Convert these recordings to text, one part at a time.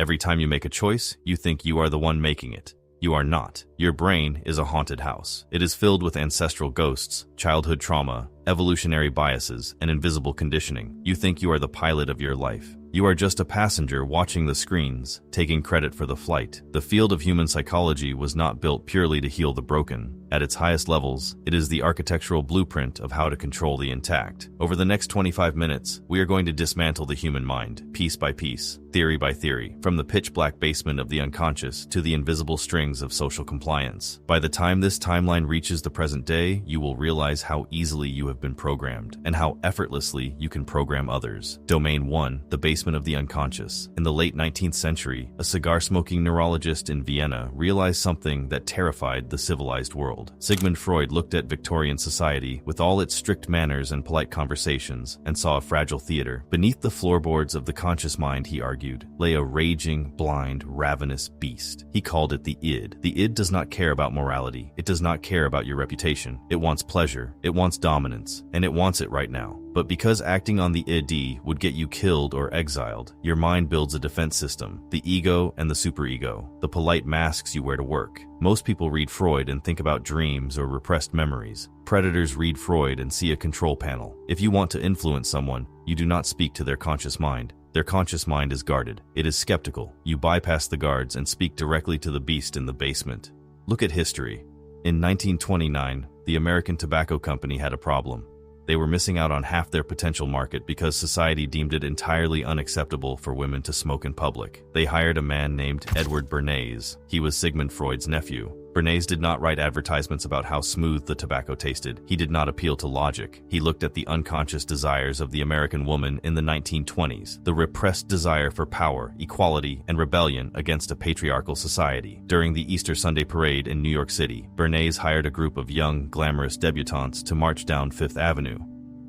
Every time you make a choice, you think you are the one making it. You are not. Your brain is a haunted house. It is filled with ancestral ghosts, childhood trauma, evolutionary biases, and invisible conditioning. You think you are the pilot of your life. You are just a passenger watching the screens, taking credit for the flight. The field of human psychology was not built purely to heal the broken. At its highest levels, it is the architectural blueprint of how to control the intact. Over the next 25 minutes, we are going to dismantle the human mind, piece by piece, theory by theory, from the pitch-black basement of the unconscious to the invisible strings of social compliance. By the time this timeline reaches the present day, you will realize how easily you have been programmed, and how effortlessly you can program others. Domain 1, the basement of the unconscious. In the late 19th century, a cigar-smoking neurologist in Vienna realized something that terrified the civilized world. Sigmund Freud looked at Victorian society with all its strict manners and polite conversations and saw a fragile theater. Beneath the floorboards of the conscious mind, he argued, lay a raging, blind, ravenous beast. He called it the id. The id does not care about morality. It does not care about your reputation. It wants pleasure. It wants dominance. And it wants it right now. But because acting on the id would get you killed or exiled, your mind builds a defense system, the ego and the superego, the polite masks you wear to work. Most people read Freud and think about dreams or repressed memories. Predators read Freud and see a control panel. If you want to influence someone, you do not speak to their conscious mind. Their conscious mind is guarded. It is skeptical. You bypass the guards and speak directly to the beast in the basement. Look at history. In 1929, the American Tobacco Company had a problem. They were missing out on half their potential market because society deemed it entirely unacceptable for women to smoke in public. They hired a man named Edward Bernays. He was Sigmund Freud's nephew. Bernays did not write advertisements about how smooth the tobacco tasted. He did not appeal to logic. He looked at the unconscious desires of the American woman in the 1920s, the repressed desire for power, equality, and rebellion against a patriarchal society. During the Easter Sunday parade in New York City, Bernays hired a group of young, glamorous debutantes to march down Fifth Avenue.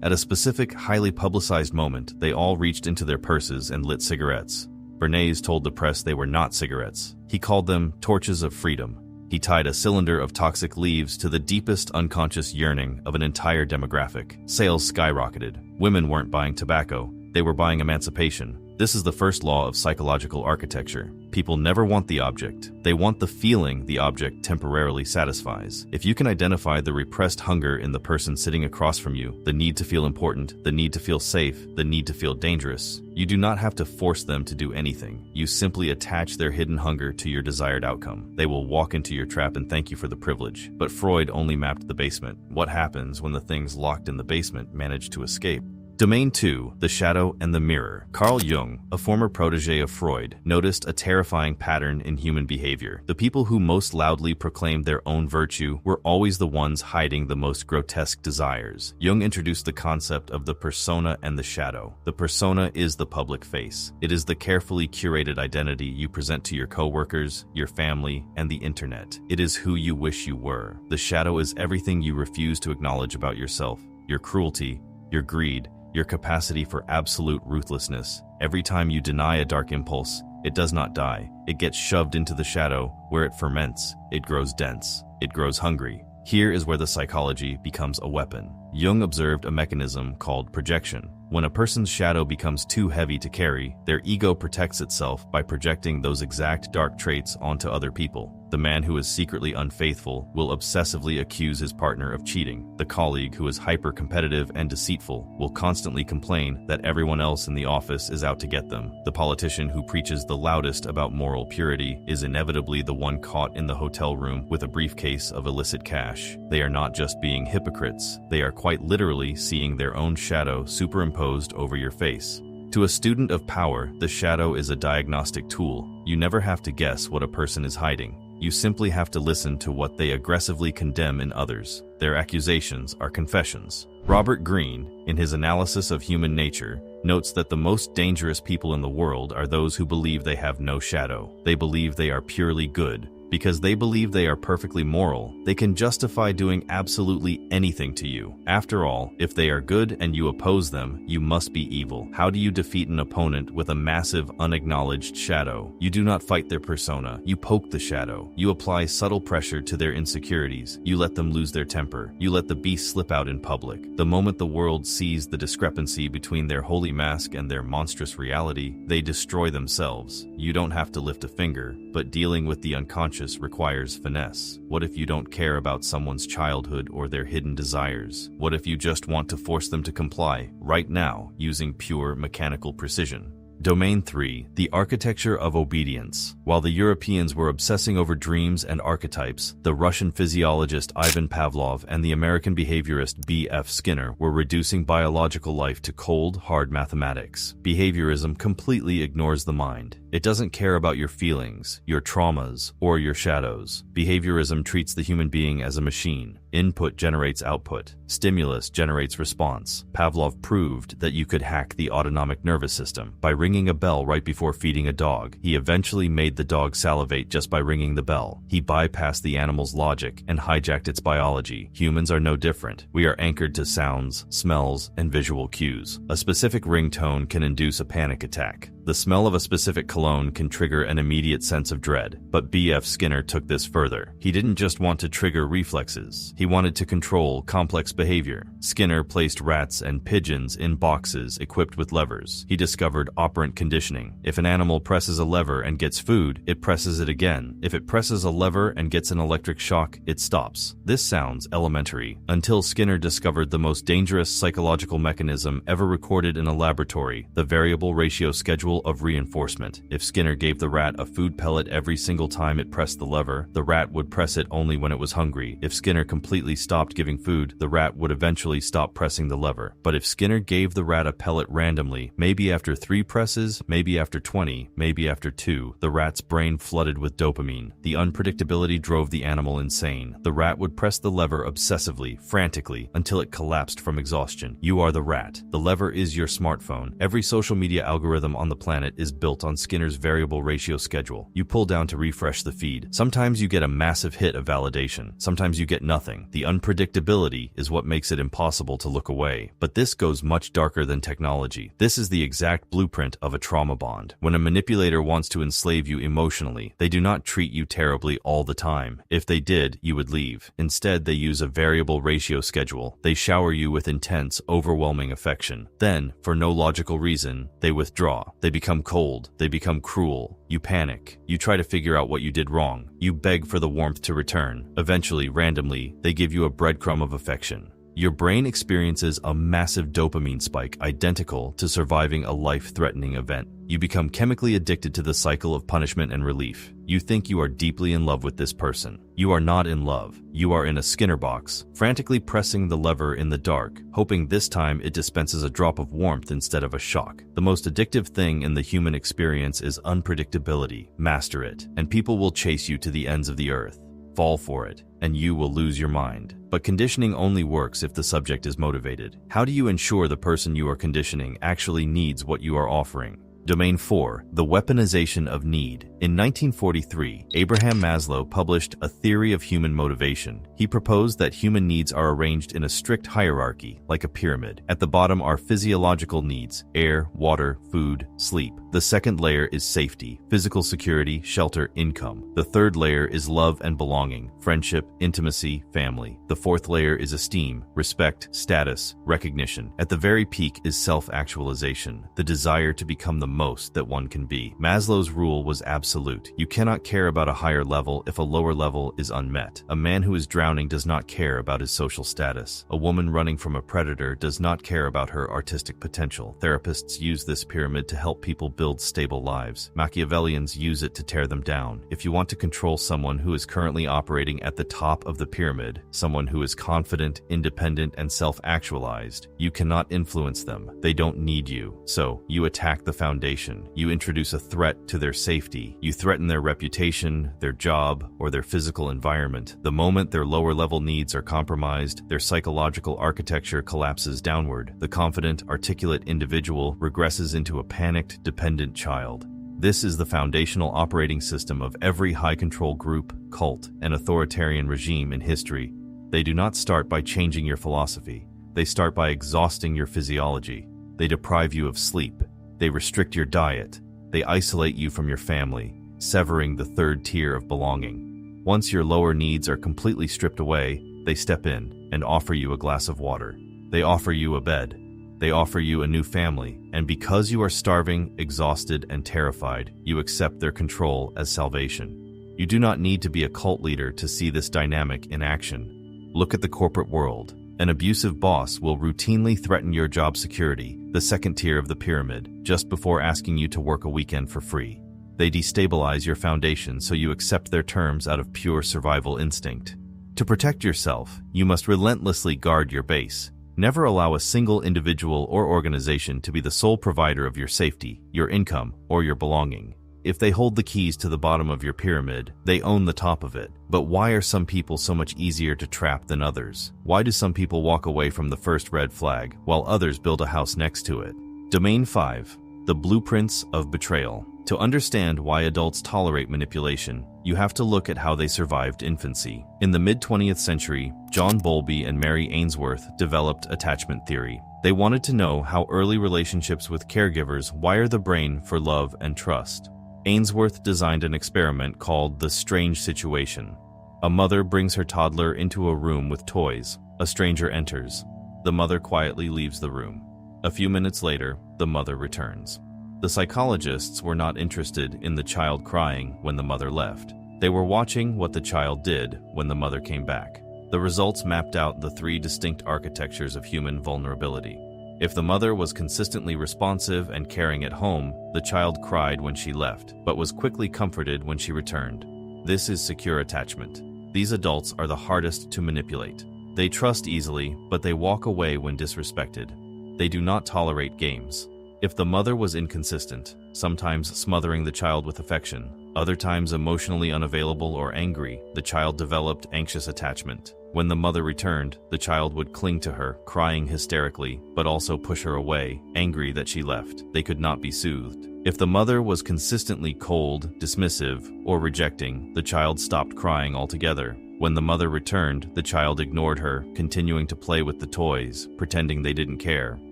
At a specific, highly publicized moment, they all reached into their purses and lit cigarettes. Bernays told the press they were not cigarettes. He called them torches of freedom. He tied a cylinder of toxic leaves to the deepest unconscious yearning of an entire demographic. Sales skyrocketed. Women weren't buying tobacco, they were buying emancipation. This is the first law of psychological architecture. People never want the object. They want the feeling the object temporarily satisfies. If you can identify the repressed hunger in the person sitting across from you, the need to feel important, the need to feel safe, the need to feel dangerous, you do not have to force them to do anything. You simply attach their hidden hunger to your desired outcome. They will walk into your trap and thank you for the privilege. But Freud only mapped the basement. What happens when the things locked in the basement manage to escape? Domain 2, the shadow and the mirror. Carl Jung, a former protege of Freud, noticed a terrifying pattern in human behavior. The people who most loudly proclaimed their own virtue were always the ones hiding the most grotesque desires. Jung introduced the concept of the persona and the shadow. The persona is the public face. It is the carefully curated identity you present to your coworkers, your family, and the internet. It is who you wish you were. The shadow is everything you refuse to acknowledge about yourself, your cruelty, your greed, your capacity for absolute ruthlessness. Every time you deny a dark impulse, it does not die. It gets shoved into the shadow, where it ferments. It grows dense. It grows hungry. Here is where the psychology becomes a weapon. Jung observed a mechanism called projection. When a person's shadow becomes too heavy to carry, their ego protects itself by projecting those exact dark traits onto other people. The man who is secretly unfaithful will obsessively accuse his partner of cheating. The colleague who is hyper-competitive and deceitful will constantly complain that everyone else in the office is out to get them. The politician who preaches the loudest about moral purity is inevitably the one caught in the hotel room with a briefcase of illicit cash. They are not just being hypocrites, they are quite literally seeing their own shadow superimposed over your face. To a student of power, the shadow is a diagnostic tool. You never have to guess what a person is hiding. You simply have to listen to what they aggressively condemn in others. Their accusations are confessions. Robert Greene, in his analysis of human nature, notes that the most dangerous people in the world are those who believe they have no shadow. They believe they are purely good, Because they believe they are perfectly moral, they can justify doing absolutely anything to you. After all, if they are good and you oppose them, you must be evil. How do you defeat an opponent with a massive, unacknowledged shadow? You do not fight their persona. You poke the shadow. You apply subtle pressure to their insecurities. You let them lose their temper. You let the beast slip out in public. The moment the world sees the discrepancy between their holy mask and their monstrous reality, they destroy themselves. You don't have to lift a finger, but dealing with the unconscious requires finesse. What if you don't care about someone's childhood or their hidden desires? What if you just want to force them to comply right now using pure mechanical precision? Domain 3. The architecture of obedience. While the Europeans were obsessing over dreams and archetypes, the Russian physiologist Ivan Pavlov and the American behaviorist B.F. Skinner were reducing biological life to cold, hard mathematics. Behaviorism completely ignores the mind. It doesn't care about your feelings, your traumas, or your shadows. Behaviorism treats the human being as a machine. Input generates output. Stimulus generates response. Pavlov proved that you could hack the autonomic nervous system by ringing a bell right before feeding a dog. He eventually made the dog salivate just by ringing the bell. He bypassed the animal's logic and hijacked its biology. Humans are no different. We are anchored to sounds, smells, and visual cues. A specific ringtone can induce a panic attack. The smell of a specific cologne can trigger an immediate sense of dread. But B.F. Skinner took this further. He didn't just want to trigger reflexes. He wanted to control complex behavior. Skinner placed rats and pigeons in boxes equipped with levers. He discovered operant conditioning. If an animal presses a lever and gets food, it presses it again. If it presses a lever and gets an electric shock, it stops. This sounds elementary, until Skinner discovered the most dangerous psychological mechanism ever recorded in a laboratory, the variable ratio schedule of reinforcement. If Skinner gave the rat a food pellet every single time it pressed the lever, the rat would press it only when it was hungry. If Skinner completely stopped giving food, the rat would eventually stop pressing the lever. But if Skinner gave the rat a pellet randomly, maybe after 3 presses, maybe after 20, maybe after 2, the rat's brain flooded with dopamine. The unpredictability drove the animal insane. The rat would press the lever obsessively, frantically, until it collapsed from exhaustion. You are the rat. The lever is your smartphone. Every social media algorithm on the planet is built on Skinner's variable ratio schedule. You pull down to refresh the feed. Sometimes you get a massive hit of validation. Sometimes you get nothing. The unpredictability is what makes it impossible to look away. But this goes much darker than technology. This is the exact blueprint of a trauma bond. When a manipulator wants to enslave you emotionally, they do not treat you terribly all the time. If they did, you would leave. Instead, they use a variable ratio schedule. They shower you with intense, overwhelming affection. Then, for no logical reason, they withdraw. They become cold. They become cruel. You panic. You try to figure out what you did wrong. You beg for the warmth to return. Eventually, randomly, they give you a breadcrumb of affection. Your brain experiences a massive dopamine spike identical to surviving a life-threatening event. You become chemically addicted to the cycle of punishment and relief. You think you are deeply in love with this person. You are not in love. You are in a Skinner box, frantically pressing the lever in the dark, hoping this time it dispenses a drop of warmth instead of a shock. The most addictive thing in the human experience is unpredictability. Master it, and people will chase you to the ends of the earth. Fall for it, and you will lose your mind. But conditioning only works if the subject is motivated. How do you ensure the person you are conditioning actually needs what you are offering? Domain 4. The weaponization of need. In 1943, Abraham Maslow published A Theory of Human Motivation. He proposed that human needs are arranged in a strict hierarchy, like a pyramid. At the bottom are physiological needs: air, water, food, sleep. The second layer is safety, physical security, shelter, income. The third layer is love and belonging, friendship, intimacy, family. The fourth layer is esteem, respect, status, recognition. At the very peak is self-actualization, the desire to become the most that one can be. Maslow's rule was absolute. You cannot care about a higher level if a lower level is unmet. A man who is drowning does not care about his social status. A woman running from a predator does not care about her artistic potential. Therapists use this pyramid to help people build stable lives. Machiavellians use it to tear them down. If you want to control someone who is currently operating at the top of the pyramid, someone who is confident, independent, and self-actualized, you cannot influence them. They don't need you. So, you attack the foundation. You introduce a threat to their safety. You threaten their reputation, their job, or their physical environment. The moment their lower-level needs are compromised, their psychological architecture collapses downward. The confident, articulate individual regresses into a panicked, dependent child. This is the foundational operating system of every high-control group, cult, and authoritarian regime in history. They do not start by changing your philosophy. They start by exhausting your physiology. They deprive you of sleep. They restrict your diet. They isolate you from your family, severing the third tier of belonging. Once your lower needs are completely stripped away, they step in and offer you a glass of water. They offer you a bed. They offer you a new family, and because you are starving, exhausted, and terrified, you accept their control as salvation. You do not need to be a cult leader to see this dynamic in action. Look at the corporate world. An abusive boss will routinely threaten your job security, the second tier of the pyramid, just before asking you to work a weekend for free. They destabilize your foundation so you accept their terms out of pure survival instinct. To protect yourself, you must relentlessly guard your base. Never allow a single individual or organization to be the sole provider of your safety, your income, or your belonging. If they hold the keys to the bottom of your pyramid, they own the top of it. But why are some people so much easier to trap than others? Why do some people walk away from the first red flag, while others build a house next to it? Domain 5. The Blueprints of Betrayal. To understand why adults tolerate manipulation, you have to look at how they survived infancy. In the mid-20th century, John Bowlby and Mary Ainsworth developed attachment theory. They wanted to know how early relationships with caregivers wire the brain for love and trust. Ainsworth designed an experiment called the strange situation. A mother brings her toddler into a room with toys. A stranger enters. The mother quietly leaves the room. A few minutes later, the mother returns. The psychologists were not interested in the child crying when the mother left. They were watching what the child did when the mother came back. The results mapped out the three distinct architectures of human vulnerability. If the mother was consistently responsive and caring at home, the child cried when she left, but was quickly comforted when she returned. This is secure attachment. These adults are the hardest to manipulate. They trust easily, but they walk away when disrespected. They do not tolerate games. If the mother was inconsistent, sometimes smothering the child with affection, other times emotionally unavailable or angry, the child developed anxious attachment. When the mother returned, the child would cling to her, crying hysterically, but also push her away, angry that she left. They could not be soothed. If the mother was consistently cold, dismissive, or rejecting, the child stopped crying altogether. When the mother returned, the child ignored her, continuing to play with the toys, pretending they didn't care.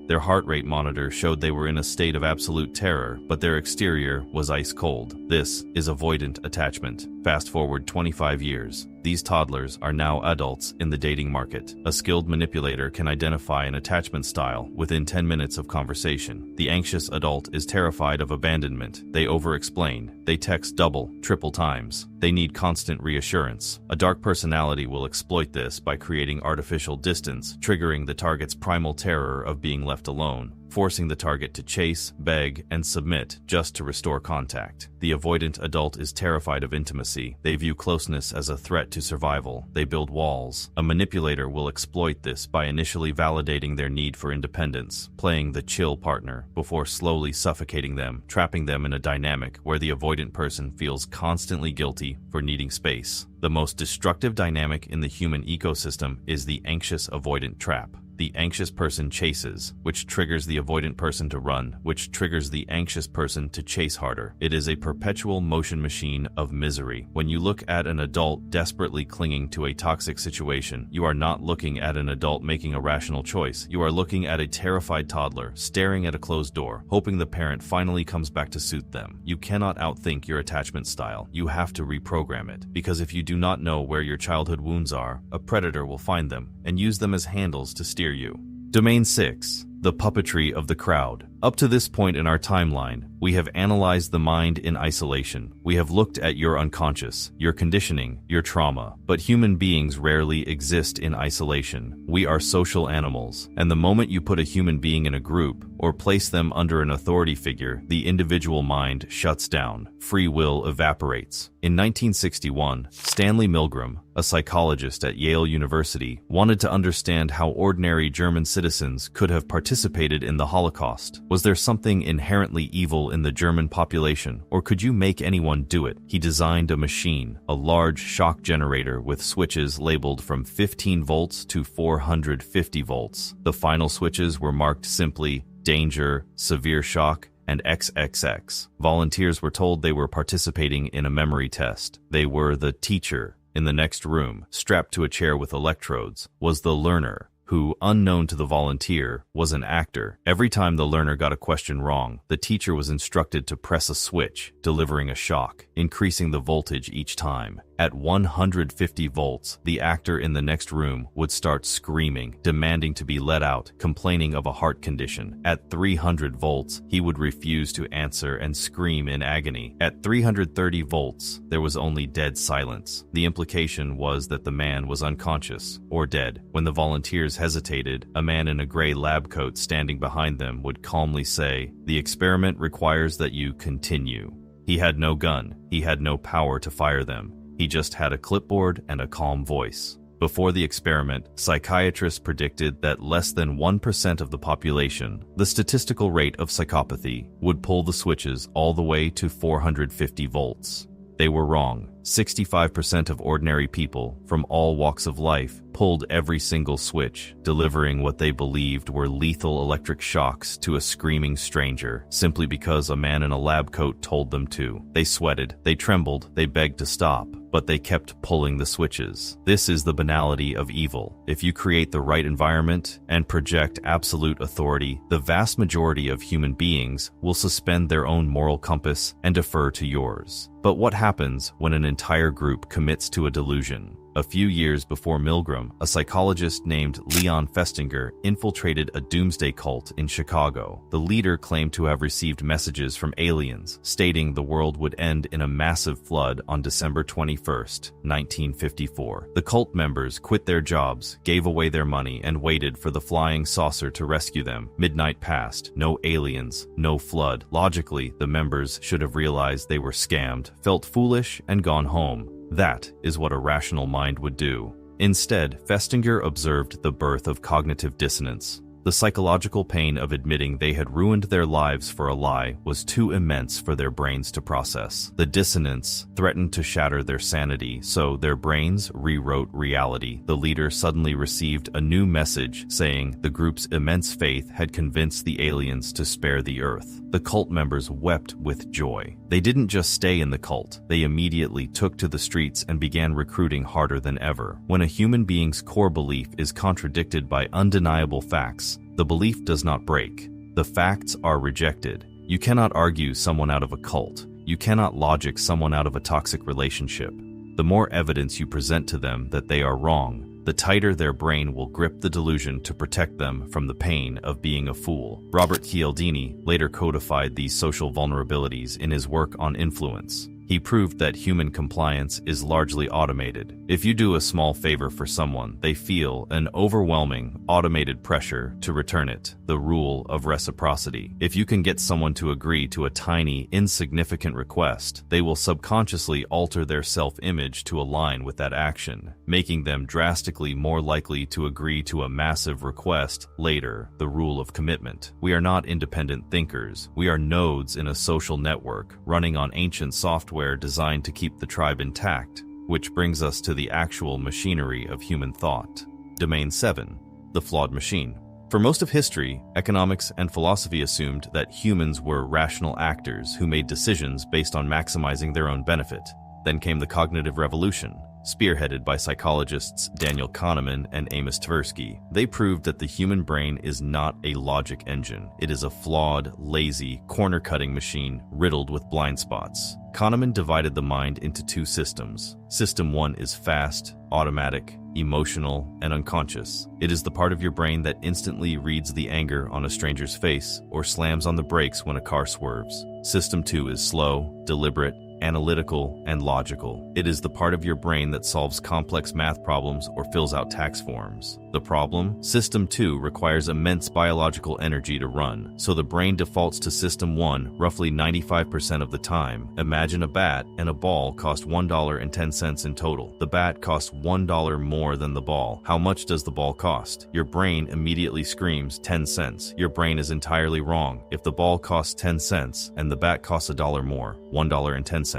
Their heart rate monitor showed they were in a state of absolute terror, but their exterior was ice cold. This is avoidant attachment. Fast forward 25 years. These toddlers are now adults in the dating market. A skilled manipulator can identify an attachment style within 10 minutes of conversation. The anxious adult is terrified of abandonment. They over-explain. They text double, triple times. They need constant reassurance. A dark personality will exploit this by creating artificial distance, triggering the target's primal terror of being left alone, forcing the target to chase, beg, and submit just to restore contact. The avoidant adult is terrified of intimacy. They view closeness as a threat to survival. They build walls. A manipulator will exploit this by initially validating their need for independence, playing the chill partner, before slowly suffocating them, trapping them in a dynamic where the avoidant person feels constantly guilty for needing space. The most destructive dynamic in the human ecosystem is the anxious avoidant trap. The anxious person chases, which triggers the avoidant person to run, which triggers the anxious person to chase harder. It is a perpetual motion machine of misery. When you look at an adult desperately clinging to a toxic situation, you are not looking at an adult making a rational choice. You are looking at a terrified toddler staring at a closed door, hoping the parent finally comes back to soothe them. You cannot outthink your attachment style. You have to reprogram it, because if you do not know where your childhood wounds are, a predator will find them and use them as handles to steer you. Domain 6. The puppetry of the crowd. Up to this point in our timeline, we have analyzed the mind in isolation. We have looked at your unconscious, your conditioning, your trauma. But human beings rarely exist in isolation. We are social animals, and the moment you put a human being in a group or place them under an authority figure, the individual mind shuts down. Free will evaporates. In 1961, Stanley Milgram, a psychologist at Yale University, wanted to understand how ordinary German citizens could have participated in the Holocaust. Was there something inherently evil in the German population, or could you make anyone do it? He designed a machine, a large shock generator with switches labeled from 15 volts to 450 volts. The final switches were marked simply danger, severe shock, and XXX. Volunteers were told they were participating in a memory test. They were the teacher. In the next room, strapped to a chair with electrodes, was the learner, who, unknown to the volunteer, was an actor. Every time the learner got a question wrong, the teacher was instructed to press a switch, delivering a shock, increasing the voltage each time. At 150 volts, the actor in the next room would start screaming, demanding to be let out, complaining of a heart condition. At 300 volts, he would refuse to answer and scream in agony. At 330 volts, there was only dead silence. The implication was that the man was unconscious or dead. When the volunteers hesitated, a man in a gray lab coat standing behind them would calmly say, "The experiment requires that you continue." He had no gun. He had no power to fire them. He just had a clipboard and a calm voice. Before the experiment, psychiatrists predicted that less than 1% of the population, the statistical rate of psychopathy, would pull the switches all the way to 450 volts. They were wrong. 65% of ordinary people from all walks of life pulled every single switch, delivering what they believed were lethal electric shocks to a screaming stranger, simply because a man in a lab coat told them to. They sweated, they trembled, they begged to stop, but they kept pulling the switches. This is the banality of evil. If you create the right environment and project absolute authority, the vast majority of human beings will suspend their own moral compass and defer to yours. But what happens when an entire group commits to a delusion? A few years before Milgram, a psychologist named Leon Festinger infiltrated a doomsday cult in Chicago. The leader claimed to have received messages from aliens stating the world would end in a massive flood on December 21st, 1954. The cult members quit their jobs, gave away their money, and waited for the flying saucer to rescue them. Midnight passed. No aliens, no flood. Logically, the members should have realized they were scammed, felt foolish, and gone home. That is what a rational mind would do. Instead, Festinger observed the birth of cognitive dissonance. The psychological pain of admitting they had ruined their lives for a lie was too immense for their brains to process. The dissonance threatened to shatter their sanity, so their brains rewrote reality. The leader suddenly received a new message saying the group's immense faith had convinced the aliens to spare the Earth. The cult members wept with joy. They didn't just stay in the cult. They immediately took to the streets and began recruiting harder than ever. When a human being's core belief is contradicted by undeniable facts, the belief does not break. The facts are rejected. You cannot argue someone out of a cult. You cannot logic someone out of a toxic relationship. The more evidence you present to them that they are wrong, the tighter their brain will grip the delusion to protect them from the pain of being a fool. Robert Cialdini later codified these social vulnerabilities in his work on influence. He proved that human compliance is largely automated. If you do a small favor for someone, they feel an overwhelming, automated pressure to return it, the rule of reciprocity. If you can get someone to agree to a tiny, insignificant request, they will subconsciously alter their self-image to align with that action, making them drastically more likely to agree to a massive request later, the rule of commitment. We are not independent thinkers. We are nodes in a social network running on ancient software designed to keep the tribe intact, which brings us to the actual machinery of human thought. Domain 7. The flawed machine. For most of history, economics and philosophy assumed that humans were rational actors who made decisions based on maximizing their own benefit. Then came the cognitive revolution, spearheaded by psychologists Daniel Kahneman and Amos Tversky. They proved that the human brain is not a logic engine. It is a flawed, lazy, corner-cutting machine riddled with blind spots. Kahneman divided the mind into two systems. System 1 is fast, automatic, emotional, and unconscious. It is the part of your brain that instantly reads the anger on a stranger's face or slams on the brakes when a car swerves. System 2 is slow, deliberate, analytical, and logical. It is the part of your brain that solves complex math problems or fills out tax forms. The problem? System 2 requires immense biological energy to run, so the brain defaults to System 1 roughly 95% of the time. Imagine a bat and a ball cost $1.10 in total. The bat costs $1 more than the ball. How much does the ball cost? Your brain immediately screams 10 cents. Your brain is entirely wrong. If the ball costs 10 cents and the bat costs $1 more, $1.10.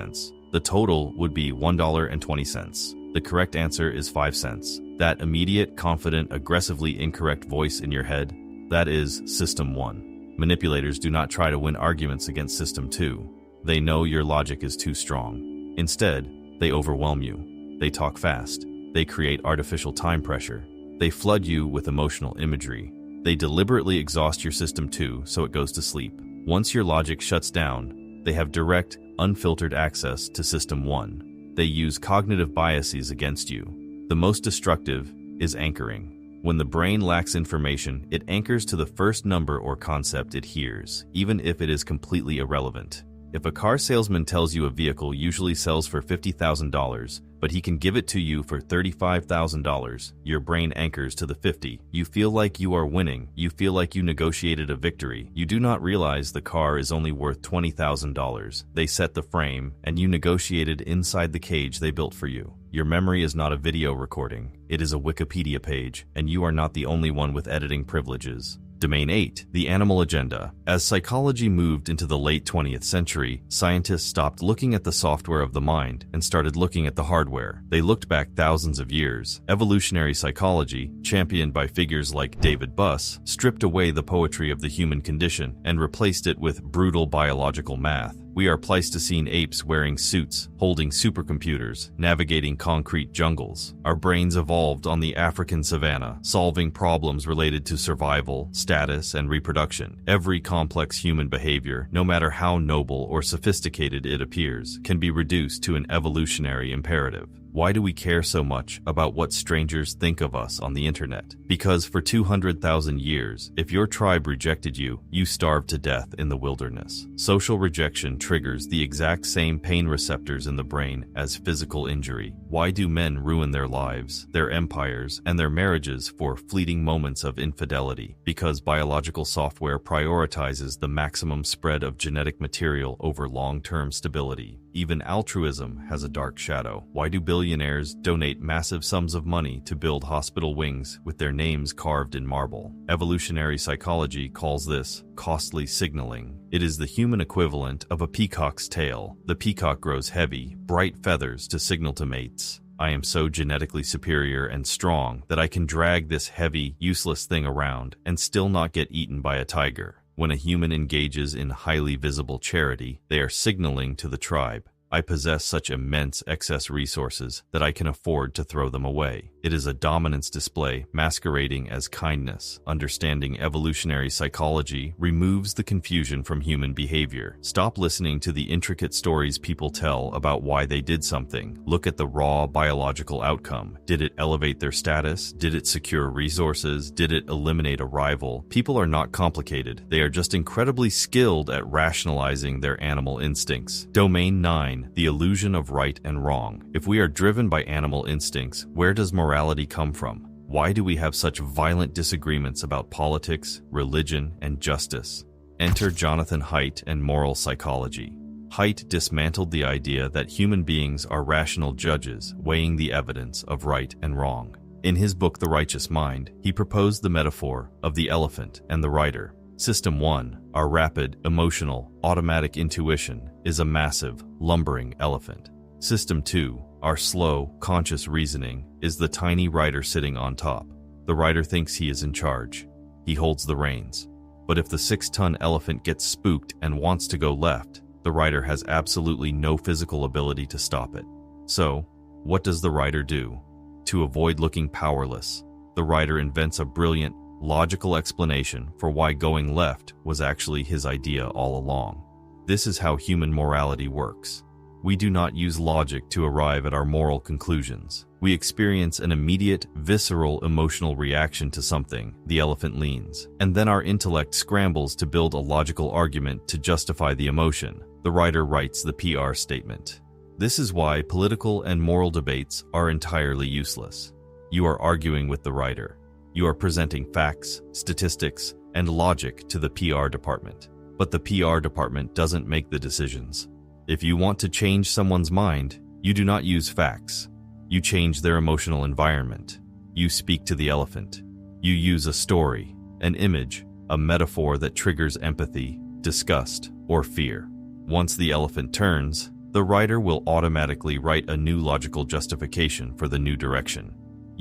The total would be $1.20. The correct answer is 5 cents. That immediate, confident, aggressively incorrect voice in your head, that is System 1. Manipulators do not try to win arguments against System 2. They know your logic is too strong. Instead, they overwhelm you. They talk fast. They create artificial time pressure. They flood you with emotional imagery. They deliberately exhaust your System 2 so it goes to sleep. Once your logic shuts down, they have direct, unfiltered access to System 1. They use cognitive biases against you. The most destructive is anchoring. When the brain lacks information, it anchors to the first number or concept it hears, even if it is completely irrelevant. If a car salesman tells you a vehicle usually sells for $50,000, but he can give it to you for $35,000, your brain anchors to the 50. You feel like you are winning. You feel like you negotiated a victory. You do not realize the car is only worth $20,000. They set the frame, and you negotiated inside the cage they built for you. Your memory is not a video recording. It is a Wikipedia page, and you are not the only one with editing privileges. Domain 8, the animal agenda. As psychology moved into the late 20th century, scientists stopped looking at the software of the mind and started looking at the hardware. They looked back thousands of years. Evolutionary psychology, championed by figures like David Buss, stripped away the poetry of the human condition and replaced it with brutal biological math. We are Pleistocene apes wearing suits, holding supercomputers, navigating concrete jungles. Our brains evolved on the African savanna, solving problems related to survival, status, and reproduction. Every complex human behavior, no matter how noble or sophisticated it appears, can be reduced to an evolutionary imperative. Why do we care so much about what strangers think of us on the internet? Because for 200,000 years, if your tribe rejected you, you starved to death in the wilderness. Social rejection triggers the exact same pain receptors in the brain as physical injury. Why do men ruin their lives, their empires, and their marriages for fleeting moments of infidelity? Because biological software prioritizes the maximum spread of genetic material over long-term stability. Even altruism has a dark shadow. Why do billionaires donate massive sums of money to build hospital wings with their names carved in marble? Evolutionary psychology calls this costly signaling. It is the human equivalent of a peacock's tail. The peacock grows heavy, bright feathers to signal to mates. I am so genetically superior and strong that I can drag this heavy, useless thing around and still not get eaten by a tiger. When a human engages in highly visible charity, they are signaling to the tribe, I possess such immense excess resources that I can afford to throw them away. It is a dominance display masquerading as kindness. Understanding evolutionary psychology removes the confusion from human behavior. Stop listening to the intricate stories people tell about why they did something. Look at the raw biological outcome. Did it elevate their status? Did it secure resources? Did it eliminate a rival? People are not complicated. They are just incredibly skilled at rationalizing their animal instincts. Domain 9. The illusion of right and wrong. If we are driven by animal instincts, where does morality come from? Why do we have such violent disagreements about politics, religion, and justice? Enter Jonathan Haidt and moral psychology. Haidt dismantled the idea that human beings are rational judges weighing the evidence of right and wrong. In his book The Righteous Mind, he proposed the metaphor of the elephant and the rider. System 1, our rapid, emotional, automatic intuition, is a massive, lumbering elephant. System 2, our slow, conscious reasoning, is the tiny rider sitting on top. The rider thinks he is in charge. He holds the reins. But if the 6-ton elephant gets spooked and wants to go left, the rider has absolutely no physical ability to stop it. So, what does the rider do? To avoid looking powerless, the rider invents a brilliant, logical explanation for why going left was actually his idea all along. This is how human morality works. We do not use logic to arrive at our moral conclusions. We experience an immediate, visceral, emotional reaction to something, the elephant leans, and then our intellect scrambles to build a logical argument to justify the emotion. The writer writes the PR statement. This is why political and moral debates are entirely useless. You are arguing with the writer. You are presenting facts, statistics, and logic to the PR department. But the PR department doesn't make the decisions. If you want to change someone's mind, you do not use facts. You change their emotional environment. You speak to the elephant. You use a story, an image, a metaphor that triggers empathy, disgust, or fear. Once the elephant turns, the writer will automatically write a new logical justification for the new direction.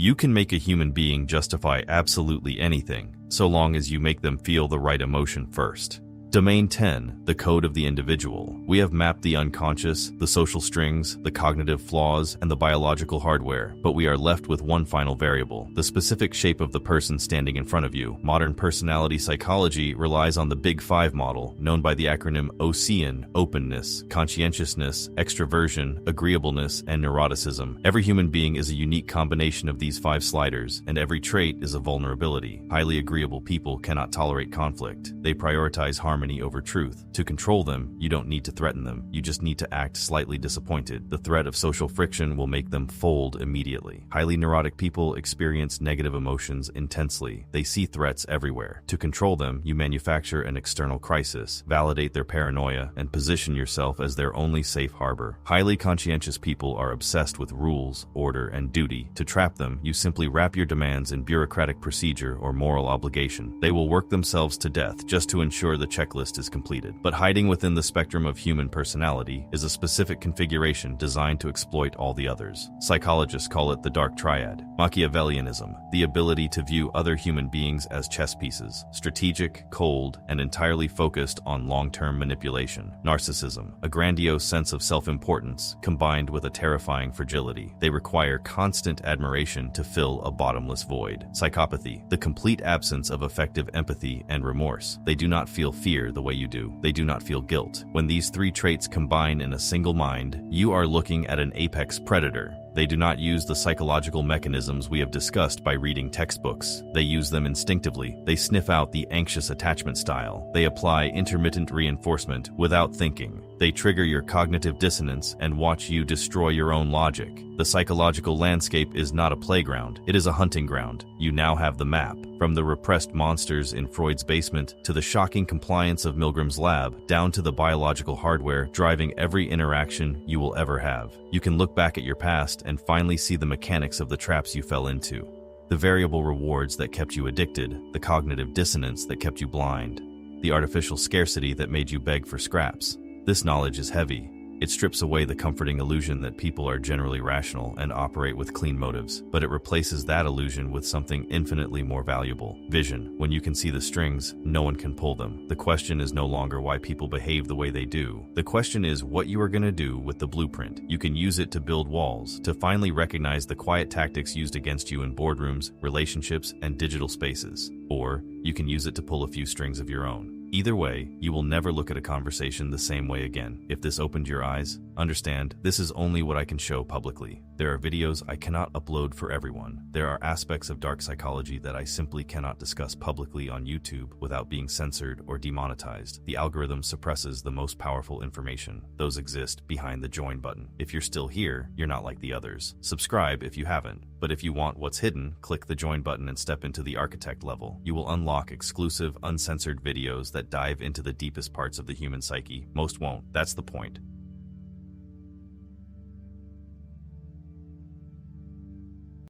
You can make a human being justify absolutely anything, so long as you make them feel the right emotion first. Domain 10, the code of the individual. We have mapped the unconscious, the social strings, the cognitive flaws, and the biological hardware, but we are left with one final variable, the specific shape of the person standing in front of you. Modern personality psychology relies on the Big Five model, known by the acronym OCEAN: openness, conscientiousness, extroversion, agreeableness, and neuroticism. Every human being is a unique combination of these 5 sliders, and every trait is a vulnerability. Highly agreeable people cannot tolerate conflict. They prioritize harmony over truth. To control them, you don't need to threaten them. You just need to act slightly disappointed. The threat of social friction will make them fold immediately. Highly neurotic people experience negative emotions intensely. They see threats everywhere. To control them, you manufacture an external crisis, validate their paranoia, and position yourself as their only safe harbor. Highly conscientious people are obsessed with rules, order, and duty. To trap them, you simply wrap your demands in bureaucratic procedure or moral obligation. They will work themselves to death just to ensure the checklist is completed. But hiding within the spectrum of human personality is a specific configuration designed to exploit all the others. Psychologists call it the Dark Triad. Machiavellianism, the ability to view other human beings as chess pieces, strategic, cold, and entirely focused on long-term manipulation. Narcissism, a grandiose sense of self-importance combined with a terrifying fragility. They require constant admiration to fill a bottomless void. Psychopathy, the complete absence of effective empathy and remorse. They do not feel fear the way you do. They do not feel guilt. When these 3 traits combine in a single mind, you are looking at an apex predator. They do not use the psychological mechanisms we have discussed by reading textbooks. They use them instinctively. They sniff out the anxious attachment style. They apply intermittent reinforcement without thinking. They trigger your cognitive dissonance and watch you destroy your own logic. The psychological landscape is not a playground. It is a hunting ground. You now have the map. From the repressed monsters in Freud's basement to the shocking compliance of Milgram's lab, down to the biological hardware driving every interaction you will ever have. You can look back at your past and finally see the mechanics of the traps you fell into. The variable rewards that kept you addicted, the cognitive dissonance that kept you blind, the artificial scarcity that made you beg for scraps. This knowledge is heavy. It strips away the comforting illusion that people are generally rational and operate with clean motives, but it replaces that illusion with something infinitely more valuable: vision. When you can see the strings, no one can pull them. The question is no longer why people behave the way they do. The question is what you are going to do with the blueprint. You can use it to build walls, to finally recognize the quiet tactics used against you in boardrooms, relationships, and digital spaces. Or you can use it to pull a few strings of your own. Either way, you will never look at a conversation the same way again. If this opened your eyes, understand, this is only what I can show publicly. There are videos I cannot upload for everyone. There are aspects of dark psychology that I simply cannot discuss publicly on YouTube without being censored or demonetized. The algorithm suppresses the most powerful information. Those exist behind the join button. If you're still here, you're not like the others. Subscribe if you haven't. But if you want what's hidden, click the join button and step into the architect level. You will unlock exclusive, uncensored videos that dive into the deepest parts of the human psyche. Most won't. That's the point.